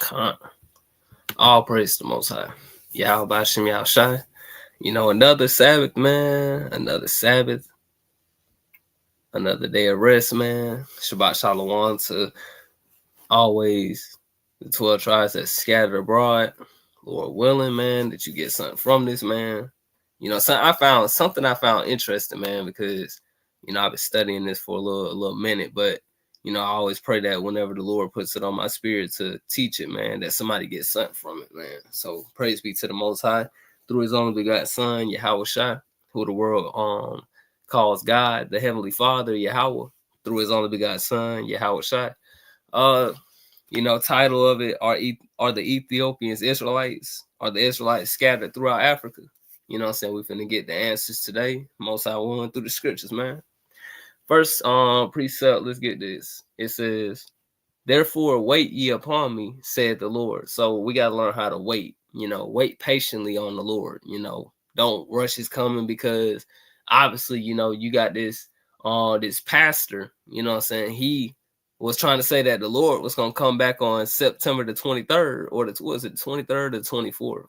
Con. All praise to the Most High. Yahweh Bashem Yahushai. Another Sabbath, man. Another Sabbath. Another day of rest, man. Shabbat Shalom to always the 12 tribes that scattered abroad. Lord willing, man, that you get something from this, man. I found interesting, man, because, I've been studying this for a little minute, but I always pray that whenever the Lord puts it on my spirit to teach it, man, that somebody gets something from it, man. So praise be to the Most High through his only begotten Son, Yahweh Shai, who the world calls God, the Heavenly Father, Yahweh, through his only begotten Son, Yahweh Shai. Title of it are the Ethiopians Israelites? Are the Israelites scattered throughout Africa? We're finna get the answers today. Most High willing through the scriptures, man. First precept, let's get this. It says, "Therefore wait ye upon me, said the Lord." So we gotta learn how to wait. Wait patiently on the Lord. Don't rush his coming, because obviously, you got this pastor, he was trying to say that the Lord was going to come back on September the 23rd, or was it 23rd or 24th?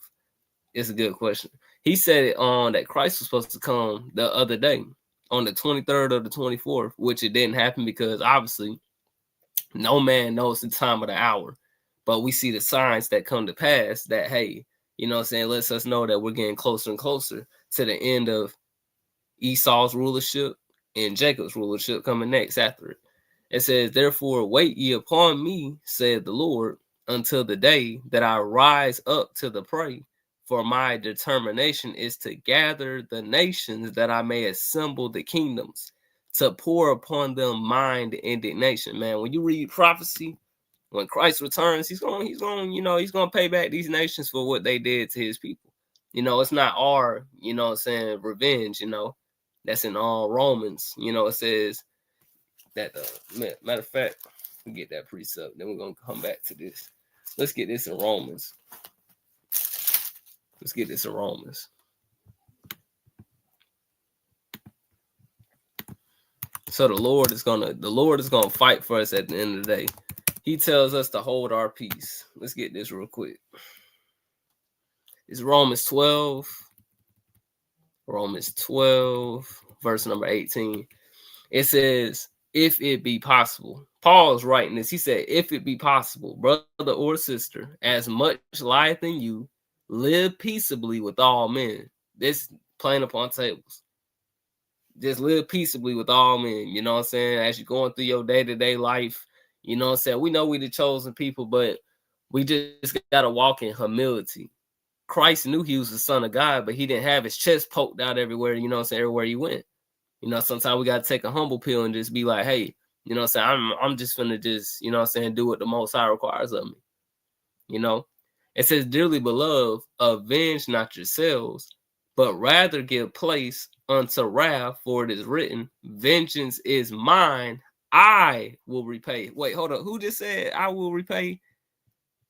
It's a good question. He said it that Christ was supposed to come the other day on the 23rd or the 24th, which it didn't happen because obviously no man knows the time of the hour. But we see the signs that come to pass that, hey, lets us know that we're getting closer and closer to the end of Esau's rulership and Jacob's rulership coming next after it. It says, "Therefore wait ye upon me, said the Lord, until the day that I rise up to the prey. For my determination is to gather the nations, that I may assemble the kingdoms, to pour upon them mine indignation." Man, when you read prophecy, when Christ returns, he's going to pay back these nations for what they did to his people. It's not our, revenge. That's in all Romans. It says that. Matter of fact, we get that precept, then we're gonna come back to this. Let's get this in Romans. So the Lord is gonna fight for us at the end of the day. He tells us to hold our peace. Let's get this real quick. It's Romans 12, verse number 18. It says, "If it be possible." Paul is writing this. He said, "If it be possible, brother or sister, as much lieth in you, live peaceably with all men." This plain upon tables. Just live peaceably with all men. As you're going through your day-to-day life, we know we the chosen people, but we just got to walk in humility. Christ knew he was the Son of God, but he didn't have his chest poked out everywhere, everywhere he went. Sometimes we got to take a humble pill and just be like, hey, I'm just going to just, do what the Most High requires of me. It says, "Dearly beloved, avenge not yourselves, but rather give place unto wrath, for it is written, vengeance is mine, I will repay." Wait, hold up. Who just said I will repay?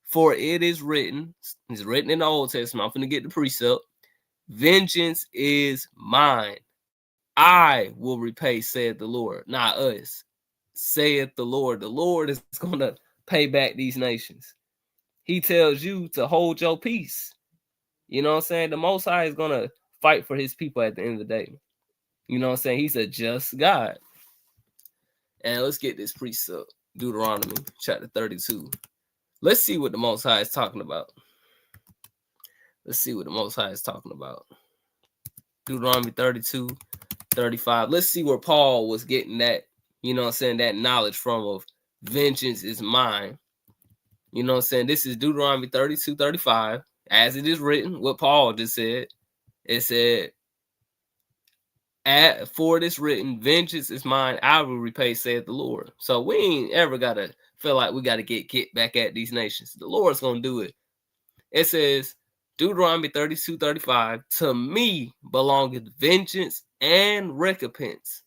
For it is written, it's written in the Old Testament. I'm going to get the precept. "Vengeance is mine, I will repay, said the Lord." Not us. Saith the Lord. The Lord is going to pay back these nations. He tells you to hold your peace. The Most High is going to fight for his people at the end of the day. He's a just God. And let's get this precept. Deuteronomy chapter 32. Let's see what the Most High is talking about. Deuteronomy 32, 35. Let's see where Paul was getting that, that knowledge from of vengeance is mine. This is Deuteronomy 32, 35. As it is written, what Paul just said. It said, "For it is written, vengeance is mine, I will repay, saith the Lord." So we ain't ever got to feel like we got to get back at these nations. The Lord's going to do it. It says, Deuteronomy 32, 35, "To me belongeth vengeance and recompense."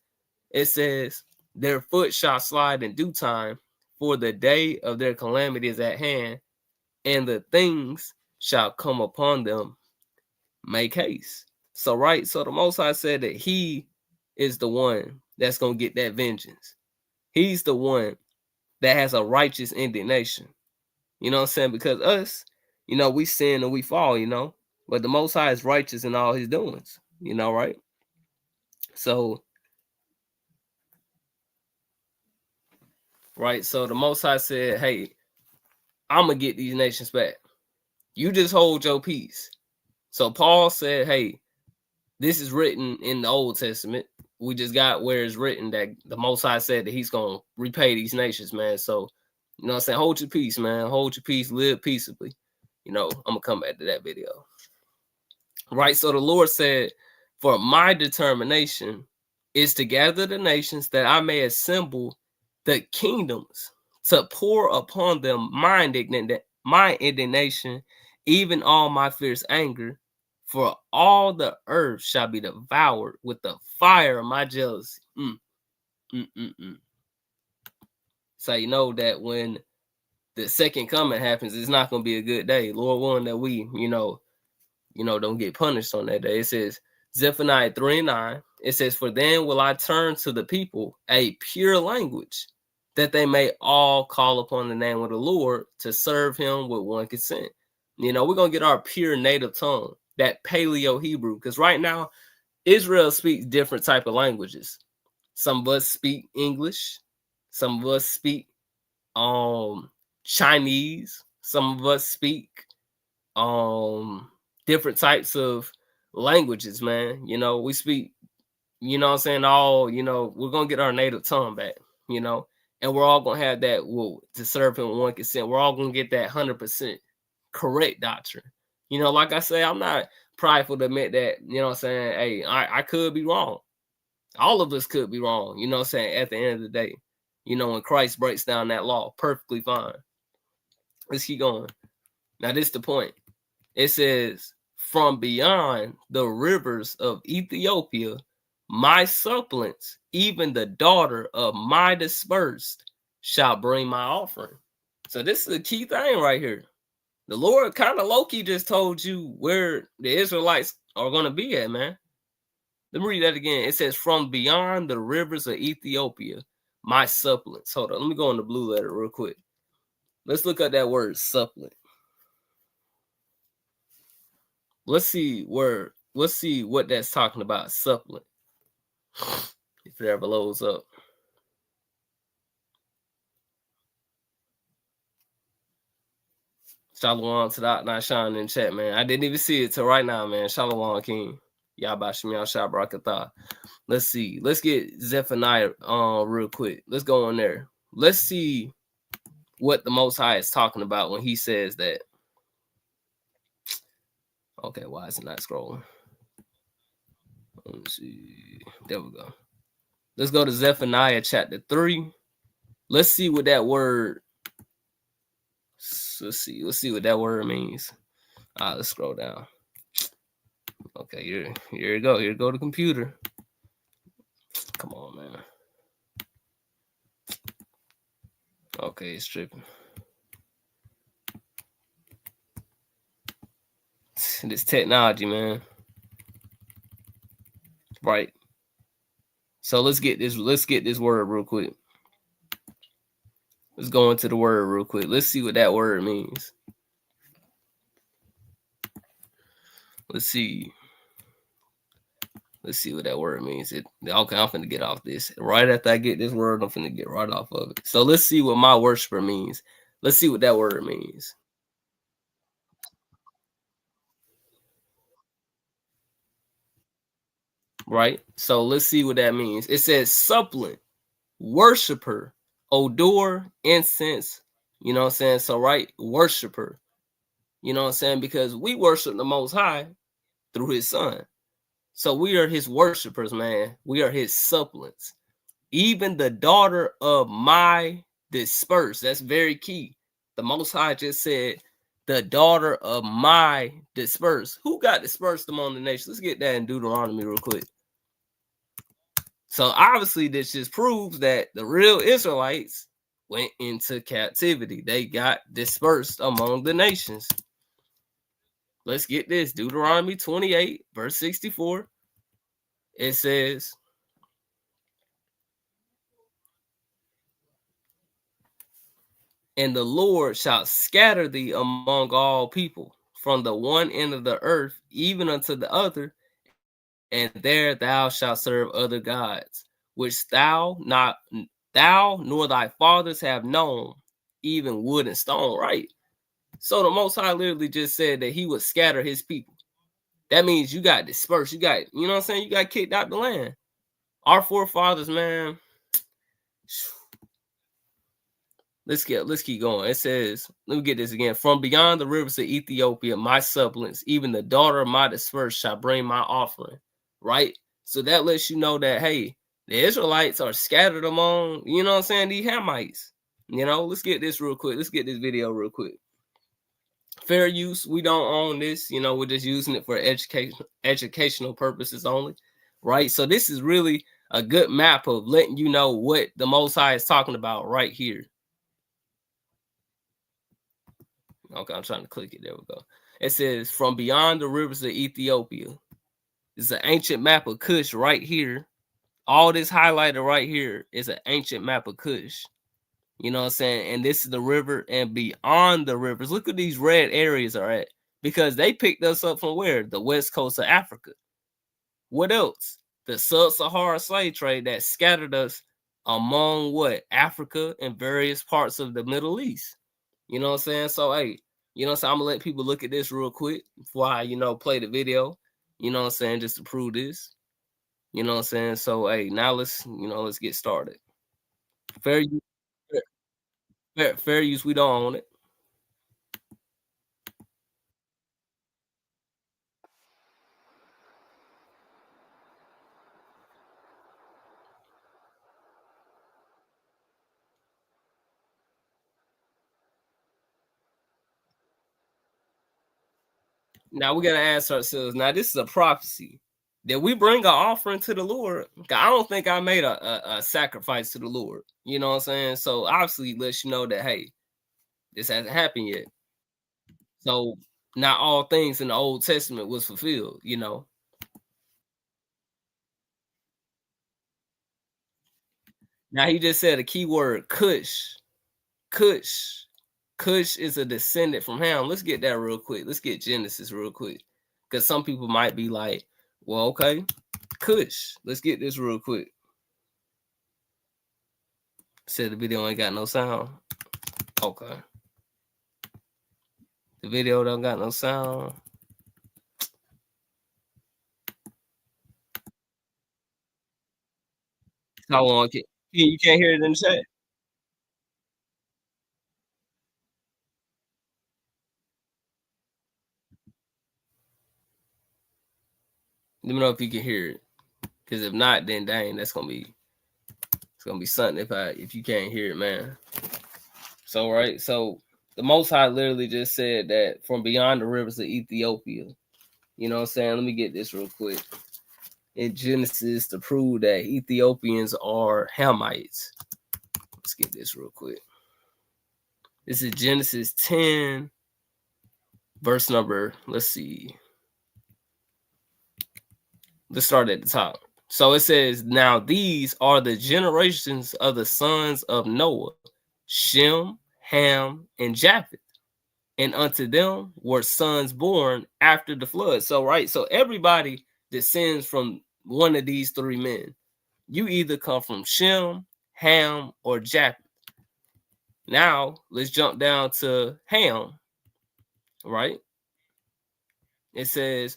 It says, "Their foot shall slide in due time, for the day of their calamity is at hand, and the things shall come upon them. Make haste." So the Most High said that he is the one that's going to get that vengeance. He's the one that has a righteous indignation. You know what I'm saying? Because us, you know, we sin and we fall, you know, but the Most High is righteous in all his doings, you know, right? So, right. So the Most High said, hey, I'm going to get these nations back. You just hold your peace. So Paul said, hey, this is written in the Old Testament. We just got where it's written that the Most High said that he's going to repay these nations, man. So, you know what I'm saying? Hold your peace, man. Hold your peace. Live peaceably. You know, I'm going to come back to that video. Right? So the Lord said, for my determination is to gather the nations that I may assemble the kingdoms to pour upon them my indignation, even all my fierce anger, for all the earth shall be devoured with the fire of my jealousy. So you know that when the second coming happens, it's not going to be a good day. Lord willing that we, don't get punished on that day. It says, Zephaniah 3:9, it says, for then will I turn to the people a pure language, that they may all call upon the name of the Lord to serve him with one consent. We're going to get our pure native tongue, that Paleo Hebrew, because right now, Israel speaks different type of languages. Some of us speak English. Some of us speak Chinese. Some of us speak different types of languages, man. We speak, what I'm saying, all, we're gonna get our native tongue back, and we're all gonna have that to serve him one consent. We're all gonna get that 100% correct doctrine. Like I say, I'm not prideful to admit that, what I'm saying, hey, I could be wrong. All of us could be wrong, what I'm saying, at the end of the day. When Christ breaks down that law, perfectly fine. Let's keep going. Now, this is the point. It says, from beyond the rivers of Ethiopia, my suppliants, even the daughter of my dispersed, shall bring my offering. So this is a key thing right here. The Lord kind of low-key just told you where the Israelites are going to be at, man. Let me read that again. It says, from beyond the rivers of Ethiopia, my suppliants. Hold on. Let me go in the blue letter real quick. Let's look at that word supplement. Let's see what that's talking about. Supplement. If it ever loads up. Shalom to that not shining in chat, man. I didn't even see it till right now, man. Shalom King. Yabashim Yashabrakatha. Let's see. Let's get Zephaniah real quick. Let's go on there. Let's see what the Most High is talking about when he says that. Okay, why is it not scrolling? Let me see. There we go. Let's go to Zephaniah chapter 3. Let's see what that word. Let's see what that word means. Let's scroll down. Okay, here you go. Here go the computer. Come on, man. Okay, it's tripping. This technology, man. Right. So let's get this word real quick. Let's go into the word real quick. Let's see what that word means. Let's see what that word means. Okay, I'm finna get off this. Right after I get this word, I'm finna get right off of it. So let's see what my worshiper means. Let's see what that word means. Right? So let's see what that means. It says supplant, worshiper, odor, incense. You know what I'm saying? So, right, worshiper. You know what I'm saying? Because we worship the Most High through his son. So we are his worshipers, man. We are his supplants. Even the daughter of my dispersed. That's very key. The Most High just said, the daughter of my dispersed. Who got dispersed among the nations? Let's get that in Deuteronomy real quick. So obviously this just proves that the real Israelites went into captivity. They got dispersed among the nations. Let's get this. Deuteronomy 28, verse 64. It says, And the Lord shall scatter thee among all people, from the one end of the earth even unto the other, and there thou shalt serve other gods, which thou nor thy fathers have known, even wood and stone. Right. So the Most High literally just said that he would scatter his people. That means you got dispersed. You got, you know what I'm saying? You got kicked out the land. Our forefathers, man. Let's keep going. It says, let me get this again. From beyond the rivers of Ethiopia, my suppliants, even the daughter of my dispersed, shall bring my offering. Right? So that lets you know that, hey, the Israelites are scattered among, you know what I'm saying, these Hamites. You know, let's get this real quick. Let's get this video real quick. Fair use. We don't own this. You know, we're just using it for educational purposes only. Right? So this is really a good map of letting you know what the Most High is talking about right here. Okay, I'm trying to click it. There we go. It says, from beyond the rivers of Ethiopia. It's an ancient map of Kush right here. All this highlighted right here is an ancient map of Kush. You know what I'm saying? And this is the river, and beyond the rivers, look at these red areas are at. Because they picked us up from where? The west coast of Africa. What else? The sub-Saharan slave trade that scattered us among what? Africa and various parts of the Middle East. You know what I'm saying? So, hey, you know what I'm saying? I'm going to let people look at this real quick before I, you know, play the video. You know what I'm saying? Just to prove this. You know what I'm saying? So, hey, now let's get started. Fair use, fair use, we don't own it. Now we got to ask ourselves, now this is a prophecy. Did we bring an offering to the Lord? I don't think I made a sacrifice to the Lord. You know what I'm saying? So obviously lets you know that, hey, this hasn't happened yet. So not all things in the Old Testament was fulfilled, you know. Now he just said a key word, Cush. Cush. Cush is a descendant from Ham. Let's get that real quick. Let's get Genesis real quick. Because some people might be like, well, okay, Cush. Let's get this real quick. Said the video ain't got no sound. Okay. The video don't got no sound. How long? You can't hear it in the chat? Let me know if you can hear it. Because if not, then dang, it's gonna be something if you can't hear it, man. So right, so the Most High literally just said that from beyond the rivers of Ethiopia. You know what I'm saying? Let me get this real quick. In Genesis to prove that Ethiopians are Hamites. Let's get this real quick. This is Genesis 10, verse number, let's see. Let's start at the top. So it says, now these are the generations of the sons of Noah, Shem, Ham, and Japheth. And unto them were sons born after the flood. So, right, so everybody descends from one of these three men. You either come from Shem, Ham, or Japheth. Now, let's jump down to Ham, right? It says,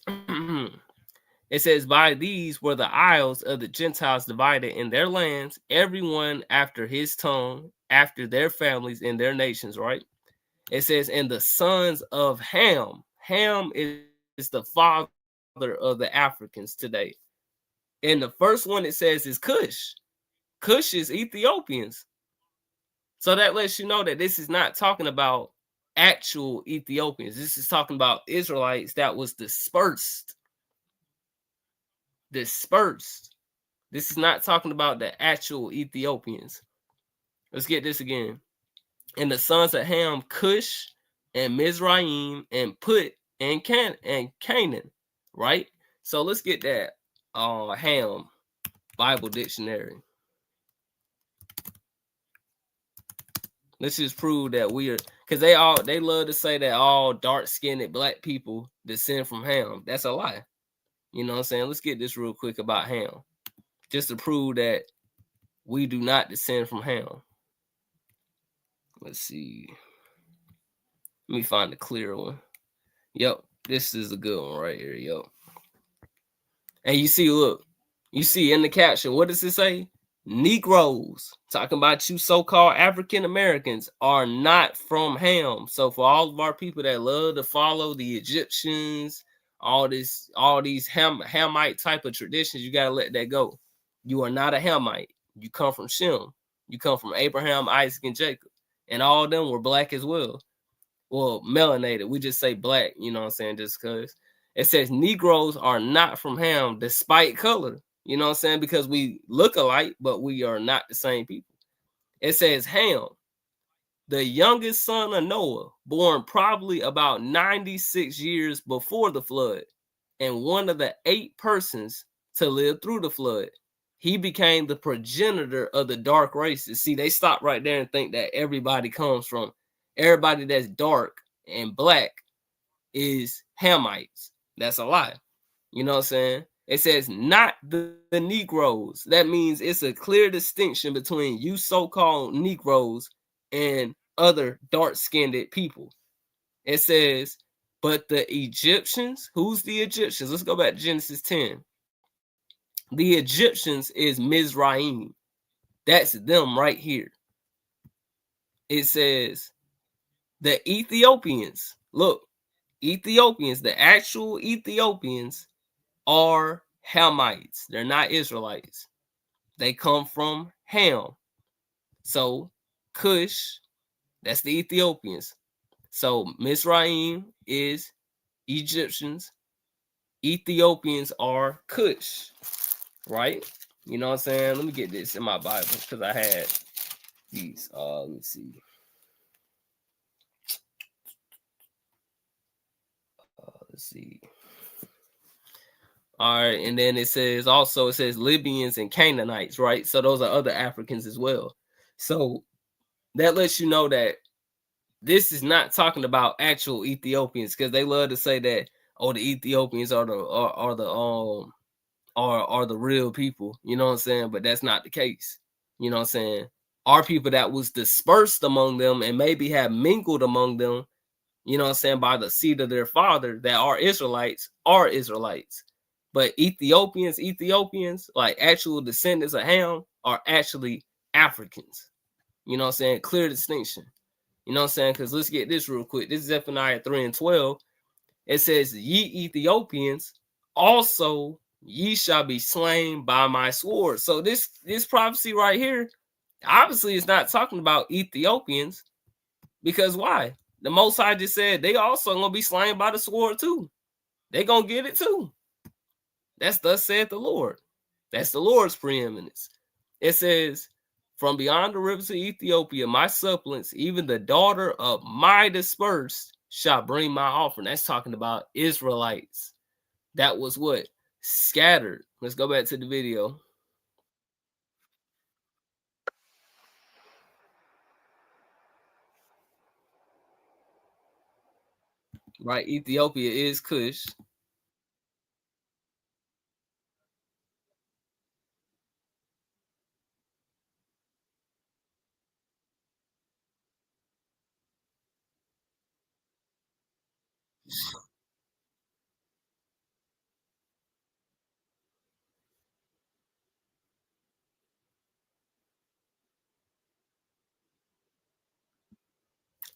it says, by these were the isles of the Gentiles divided in their lands, everyone after his tongue, after their families and their nations, right? It says, and the sons of Ham. Ham is the father of the Africans today. And the first one it says is Cush. Cush is Ethiopians. So that lets you know that this is not talking about actual Ethiopians. This is talking about Israelites that was dispersed. Dispersed. This is not talking about the actual Ethiopians. Let's get this again. And the sons of Ham, Cush, and Mizraim, and Put, and Canaan, right? So let's get that Ham Bible dictionary. Let's just prove that we are, because they love to say that all dark-skinned black people descend from Ham. That's a lie. You know what I'm saying? Let's get this real quick about Ham, just to prove that we do not descend from Ham. Let's see. Let me find a clear one. Yep, this is a good one right here. Yep. And you see, look, you see in the caption, what does it say? Negroes, talking about you so-called African Americans, are not from Ham. So for all of our people that love to follow the Egyptians, all these Hamite type of traditions, you gotta let that go. You are not a Hamite. You come from Shem. You come from Abraham, Isaac, and Jacob, and all of them were black as well. Well, melanated. We just say black. You know what I'm saying? Just because it says Negroes are not from Ham, despite color. You know what I'm saying? Because we look alike, but we are not the same people. It says Ham, the youngest son of Noah, born probably about 96 years before the flood, and one of the 8 persons to live through the flood. He became the progenitor of the dark races. See, they stop right there and think that everybody that's dark and black is Hamites. That's a lie. You know what I'm saying? It says not the Negroes. That means it's a clear distinction between you so-called Negroes and other dark-skinned people. It says, but the Egyptians, who's the Egyptians? Let's go back to Genesis 10. The Egyptians is Mizraim. That's them right here. It says the Ethiopians. Look, Ethiopians, the actual Ethiopians are Hamites. They're not Israelites. They come from Ham. So Cush, that's the Ethiopians. So Mizraim is Egyptians. Ethiopians are Cush, right? You know what I'm saying? Let me get this in my Bible because I had these. Let me see. Let's see. All right, and then it says Libyans and Canaanites, right? So those are other Africans as well. So that lets you know that this is not talking about actual Ethiopians, because they love to say that, oh, the Ethiopians are the real people. You know what I'm saying? But that's not the case. You know what I'm saying? Our people that was dispersed among them and maybe have mingled among them, you know what I'm saying, by the seed of their father that are Israelites. But Ethiopians, like actual descendants of Ham, are actually Africans. You know what I'm saying? Clear distinction. You know what I'm saying? Because let's get this real quick. This is Zephaniah 3:12. It says, ye Ethiopians, also ye shall be slain by my sword. So this prophecy right here, obviously it's not talking about Ethiopians. Because why? The Most High just said they also going to be slain by the sword too. They going to get it too. That's thus said the Lord. That's the Lord's preeminence. It says, from beyond the rivers of Ethiopia, my suppliants, even the daughter of my dispersed, shall bring my offering. That's talking about Israelites. That was what? Scattered. Let's go back to the video. Right, Ethiopia is Cush.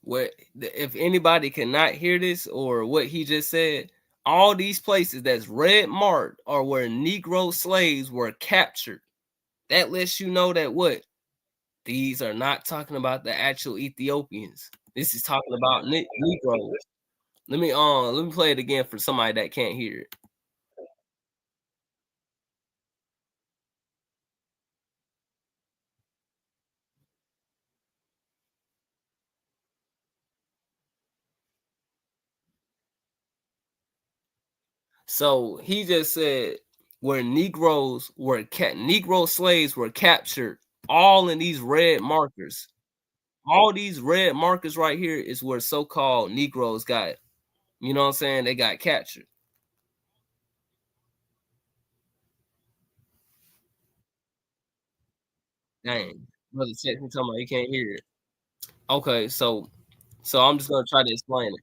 What if anybody cannot hear this or what he just said? All these places that's red marked are where Negro slaves were captured. That lets you know that what? These are not talking about the actual Ethiopians. This is talking about Negroes. Let me play it again for somebody that can't hear it. So he just said where Negro slaves were captured, all in these red markers. All these red markers right here is where so-called Negroes got, you know what I'm saying? They got captured. Dang. Brother text me talking about he can't hear it. Okay, so I'm just gonna try to explain it.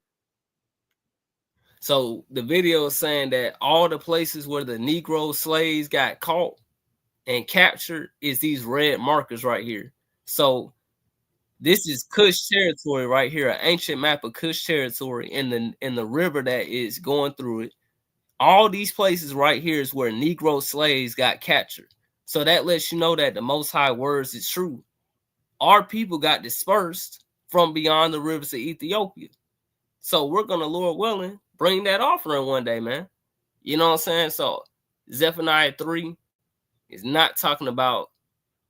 So the video is saying that all the places where the Negro slaves got caught and captured is these red markers right here. So this is Kush territory right here, an ancient map of Kush territory in the river that is going through it. All these places right here is where Negro slaves got captured. So that lets you know that the Most High words is true. Our people got dispersed from beyond the rivers of Ethiopia. So we're gonna, Lord willing, bring that offering one day, man. You know what I'm saying? So Zephaniah 3 is not talking about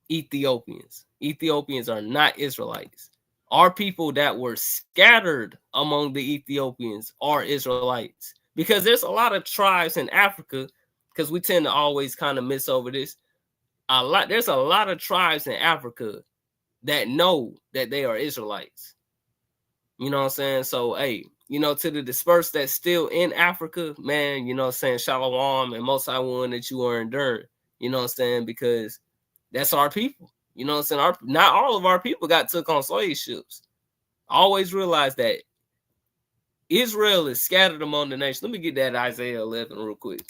Ethiopians. Ethiopians are not Israelites. Our people that were scattered among the Ethiopians are Israelites. Because there's a lot of tribes in Africa, because we tend to always kind of miss over this. There's a lot of tribes in Africa that know that they are Israelites. You know what I'm saying? So, hey, to the dispersed that's still in Africa, man, you know what I'm saying? Shalom and most I want that you are enduring. You know what I'm saying? Because that's our people. You know what I'm saying? Not all of our people got took on slave ships. Always realize that Israel is scattered among the nations. Let me get that Isaiah 11 real quick.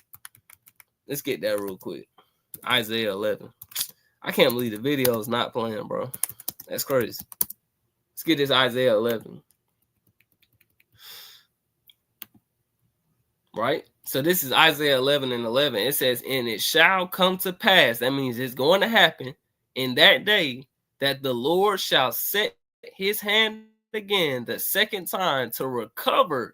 Let's get that real quick. Isaiah 11. I can't believe the video is not playing, bro. That's crazy. Let's get this Isaiah 11. Right? So this is Isaiah 11 and 11. It says, and it shall come to pass. That means it's going to happen in that day that the Lord shall set his hand again the second time to recover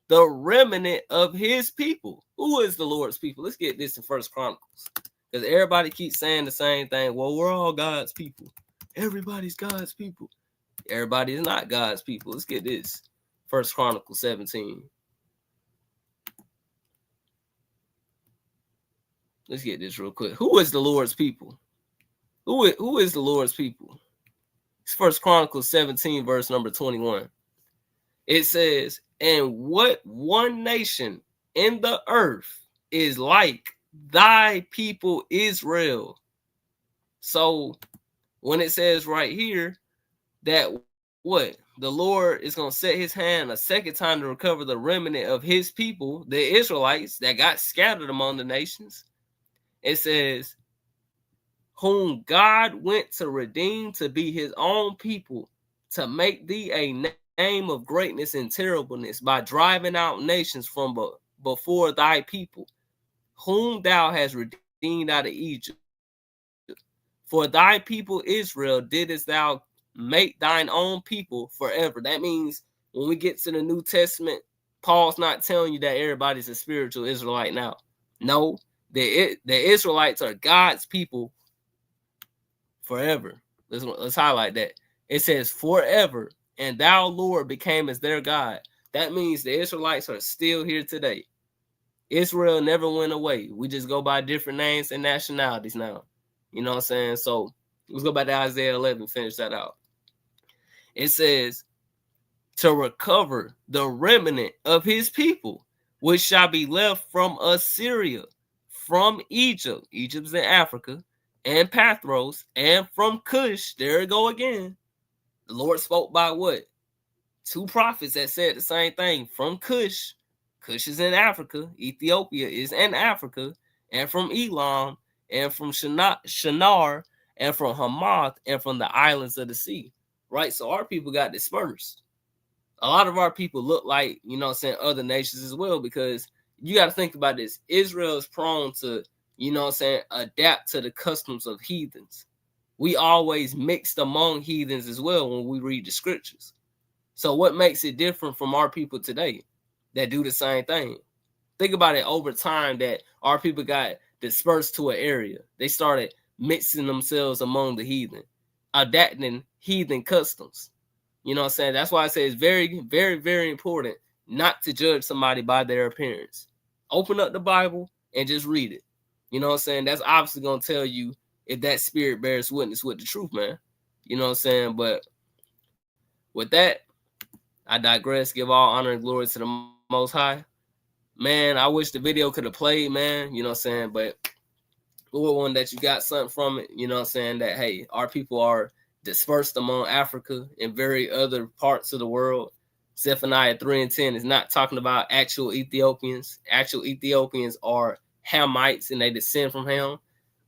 the remnant of his people. Who is the Lord's people? Let's get this in First Chronicles. Because everybody keeps saying the same thing. Well, we're all God's people. Everybody's God's people. Everybody is not God's people. Let's get this. First Chronicles 17. Let's get this real quick. Who is the Lord's people? Who is the Lord's people? It's First Chronicles 17, verse number 21. It says, and what one nation in the earth is like thy people Israel. So when it says right here that what? The Lord is going to set his hand a second time to recover the remnant of his people, the Israelites that got scattered among the nations. It says, whom God went to redeem to be his own people, to make thee a name of greatness and terribleness by driving out nations from before thy people, whom thou hast redeemed out of Egypt. For thy people Israel didst thou make thine own people forever. That means when we get to the New Testament, Paul's not telling you that everybody's a spiritual Israelite now. No, the Israelites are God's people forever. Let's highlight that. It says forever, and thou, Lord, became as their God. That means the Israelites are still here today. Israel never went away. We just go by different names and nationalities now. You know what I'm saying? So let's go back to Isaiah 11, finish that out. It says, to recover the remnant of his people, which shall be left from Assyria, from Egypt, Egypt's in Africa, and Pathros, and from Cush. There we go again. The Lord spoke by what? Two prophets that said the same thing. From Cush. Cush is in Africa. Ethiopia is in Africa. And from Elam, and from Shinar, and from Hamath, and from the islands of the sea. Right? So our people got dispersed. A lot of our people look like, other nations as well, because you got to think about this. Israel is prone to, adapt to the customs of heathens. We always mixed among heathens as well when we read the scriptures. So what makes it different from our people today that do the same thing? Think about it over time that our people got dispersed to an area. They started mixing themselves among the heathen, adapting heathen customs. You know what I'm saying? That's why I say it's very, very, very important not to judge somebody by their appearance. Open up the Bible and just read it. You know what I'm saying? That's obviously going to tell you if that spirit bears witness with the truth, man. You know what I'm saying? But with that, I digress. Give all honor and glory to the Most High. Man, I wish the video could have played, man. You know what I'm saying? But Lord, one that you got something from it. You know what I'm saying? That, hey, our people are dispersed among Africa and very other parts of the world. Zephaniah 3 and 10 is not talking about actual Ethiopians. Actual Ethiopians are Hamites and they descend from Ham.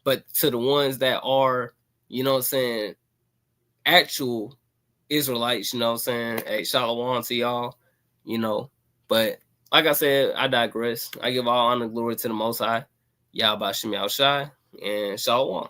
But to the ones that are, you know what I'm saying, actual Israelites, you know what I'm saying? Hey, shalom to y'all, you know. But like I said, I digress. I give all honor and glory to the Most High, Yahweh Shem Shai, and shalom.